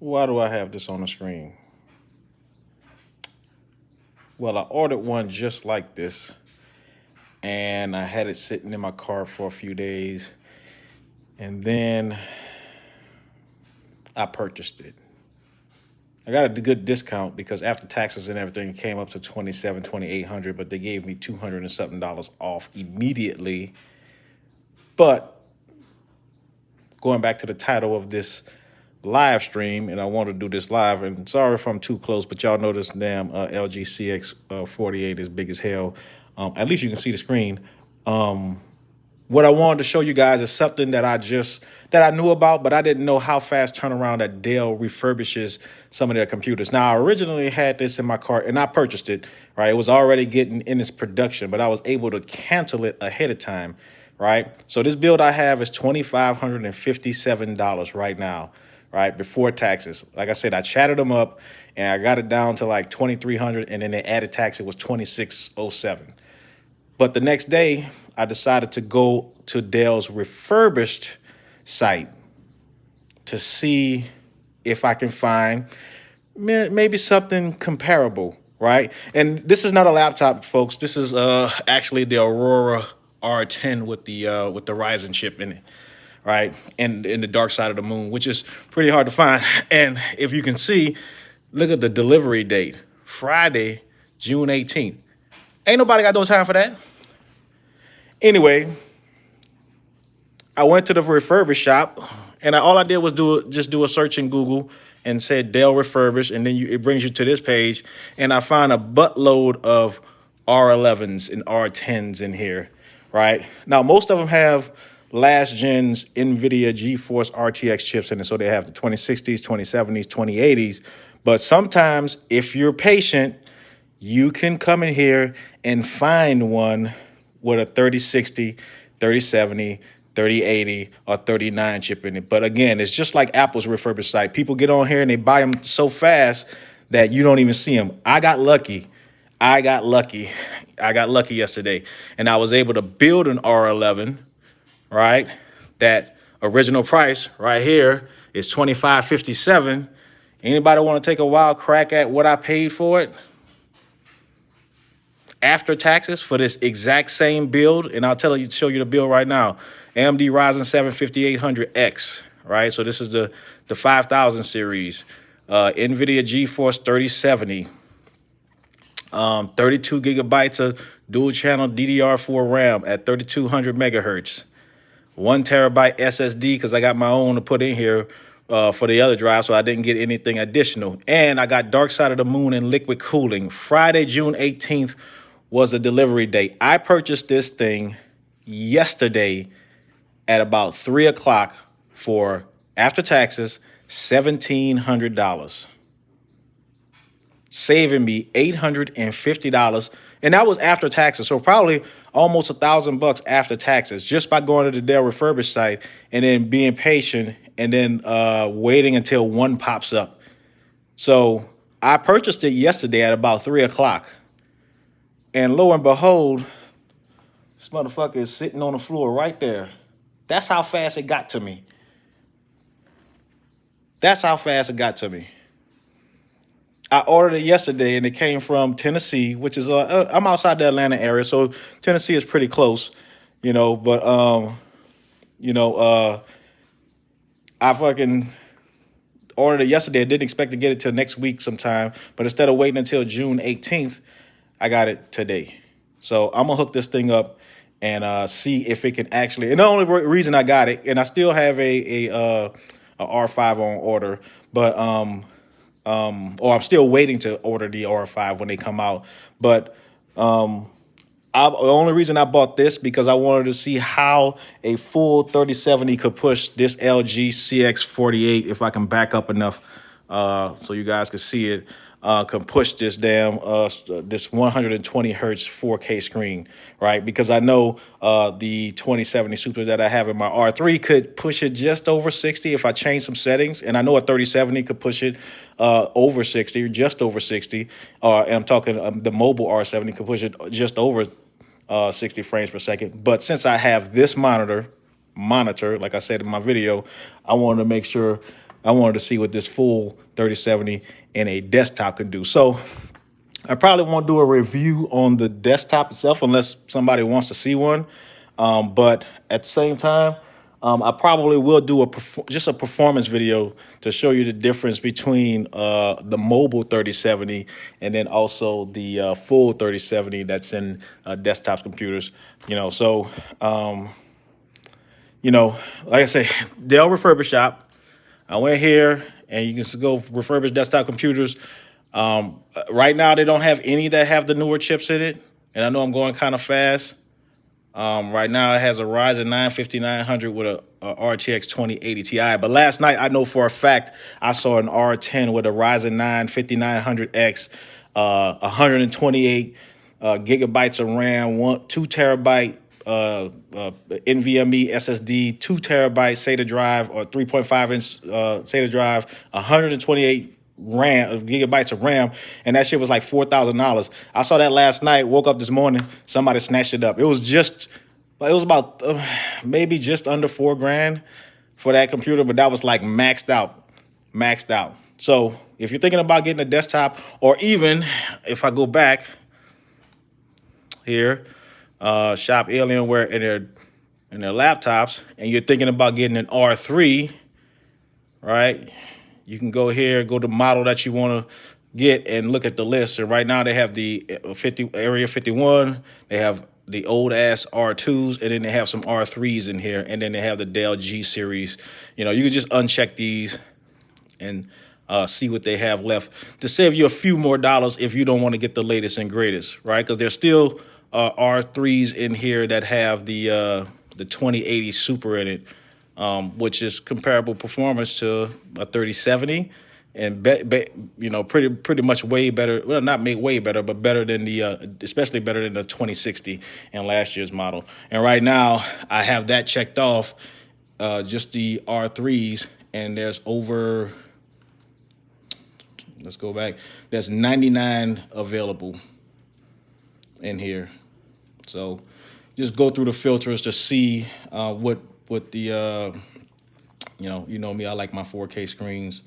Why do I have this on the screen? Well, I ordered one just like this, and I had it sitting in my car for a few days, and then I purchased it. I got a good discount because after taxes and everything, it came up to 2,800, but they gave me 200 and something dollars off immediately. But going back to the title of this live stream, and I want to do this live, and sorry if I'm too close, but y'all know this damn LG CX48 is big as hell. At least you can see the screen. What I wanted to show you guys is something that I knew about, but I didn't know how fast turnaround that Dell refurbishes some of their computers. Now, I originally had this in my cart and I purchased it, right? It was already getting in its production, but I was able to cancel it ahead of time, right? So this build I have is $2,557 right now, right? Before taxes. Like I said, I chatted them up and I got it down to like 2,300, and then they added tax. It was 2,607. But the next day, I decided to go to Dell's refurbished site to see if I can find maybe something comparable, right? And this is not a laptop, folks. This is actually the Aurora R10 with the Ryzen chip in it, right? And in the dark side of the moon, which is pretty hard to find. And if you can see, look at the delivery date, Friday, June 18th. Ain't nobody got no time for that. Anyway, I went to the refurbished shop, and all I did was just do a search in Google and said Dell refurbished, and then it brings you to this page, and I find a buttload of R11s and R10s in here, right? Now, most of them have last gen's NVIDIA GeForce RTX chips in it, so they have the 2060s, 2070s, 2080s, but sometimes if you're patient, you can come in here and find one with a 3060, 3070, 3080, or 39 chip in it. But again, it's just like Apple's refurbished site. People get on here and they buy them so fast that you don't even see them. I got lucky. I got lucky yesterday, and I was able to build an R11, right? That original price right here is $2,557. Anybody want to take a wild crack at what I paid for it? After taxes for this exact same build, and I'll show you the build right now. AMD Ryzen 7 5800X, right? So this is the 5000 series. NVIDIA GeForce 3070. 32 gigabytes of dual channel DDR4 RAM at 3200 megahertz. 1 terabyte SSD, because I got my own to put in here for the other drive, so I didn't get anything additional. And I got Dark Side of the Moon and liquid cooling. Friday, June 18th was the delivery date. I purchased this thing yesterday at about 3 o'clock for, after taxes, $1,700. Saving me $850. And that was after taxes. So probably almost $1,000 after taxes, just by going to the Dell refurbished site and then being patient and then waiting until one pops up. So I purchased it yesterday at about 3 o'clock. And lo and behold, this motherfucker is sitting on the floor right there. That's how fast it got to me. That's how fast it got to me. I ordered it yesterday, and it came from Tennessee, which is I'm outside the Atlanta area, so Tennessee is pretty close, you know. But I fucking ordered it yesterday. I didn't expect to get it till next week sometime, but instead of waiting until June 18th, I got it today. So I'm gonna hook this thing up and see if it can actually. And the only reason I got it, and I still have a R5 on order, but or I'm still waiting to order the R5 when they come out. But the only reason I bought this because I wanted to see how a full 3070 could push this LG CX48 if I can back up enough so you guys can see it. Can push this damn this 120 hertz 4K screen, right? Because I know the 2070 Super that I have in my R3 could push it just over 60 if I change some settings, and I know a 3070 could push it over 60, just over 60. And I'm talking the mobile R70 could push it just over 60 frames per second. But since I have this monitor, like I said in my video, I wanted to make sure I wanted to see what this full 3070 in a desktop could do. So I probably won't do a review on the desktop itself unless somebody wants to see one. But at the same time, I probably will do just a performance video to show you the difference between the mobile 3070 and then also the full 3070 that's in desktop computers. So like I say, Dell Refurbish Shop. I went here and you can just go refurbish desktop computers. Right now, they don't have any that have the newer chips in it. And I know I'm going kind of fast. Right now, it has a Ryzen 9 5900 with a RTX 2080 Ti. But last night, I know for a fact, I saw an R10 with a Ryzen 9 5900X, 128 gigabytes of RAM, 2 terabyte NVMe SSD, 2 terabyte SATA drive or 3.5 inch SATA drive, 128 gigabytes of RAM, and that shit was like $4,000. I saw that last night. Woke up this morning, somebody snatched it up. It was about maybe just under $4,000 for that computer, but that was like maxed out. So if you're thinking about getting a desktop, or even if I go back here, shop Alienware in their laptops, and you're thinking about getting an R3, right? You can go here, go to model that you want to get, and look at the list. And right now they have the Area 51, they have the old ass R2s, and then they have some R3s in here, and then they have the Dell G series. You can just uncheck these and see what they have left to save you a few more dollars if you don't want to get the latest and greatest, right? Because there's still R3s in here that have the 2080 Super in it, which is comparable performance to a 3070, and pretty much way better. Well, not way better, but better than especially better than the 2060 in last year's model. And right now, I have that checked off, just the R3s, and there's over. Let's go back. There's 99 available in here. So just go through the filters to see what the you know me, I like my 4K screens,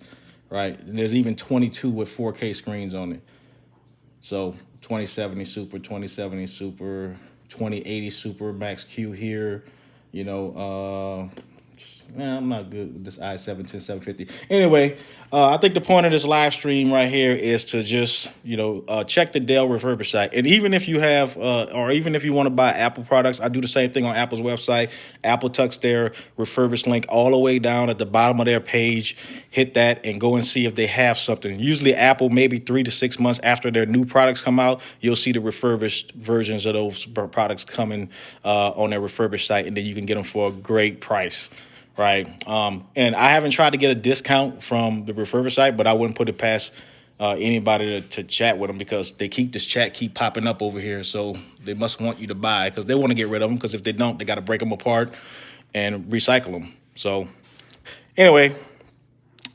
right? And there's even 22 with 4K screens on it. So 2070 Super, 2070 Super, 2080 Super Max Q here. I'm not good with this i7 10750. Anyway, I think the point of this live stream right here is to just, check the Dell Refurbish site. And even if you have, or even if you want to buy Apple products, I do the same thing on Apple's website. Apple tucks their refurbished link all the way down at the bottom of their page. Hit that and go and see if they have something. Usually Apple, maybe 3 to 6 months after their new products come out, you'll see the refurbished versions of those products coming on their refurbished site, and then you can get them for a great price. Right. And I haven't tried to get a discount from the refurbished site, but I wouldn't put it past anybody to chat with them, because they this chat keep popping up over here. So they must want you to buy, because they want to get rid of them, because if they don't, they got to break them apart and recycle them. So anyway,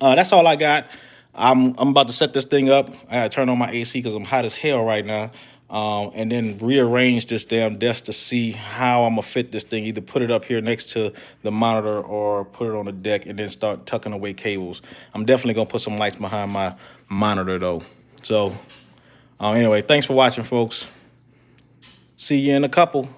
that's all I got. I'm about to set this thing up. I got to turn on my AC because I'm hot as hell right now. And then rearrange this damn desk to see how I'm gonna fit this thing. Either put it up here next to the monitor or put it on the deck, and then start tucking away cables. I'm definitely gonna put some lights behind my monitor though. So anyway, thanks for watching, folks. See you in a couple.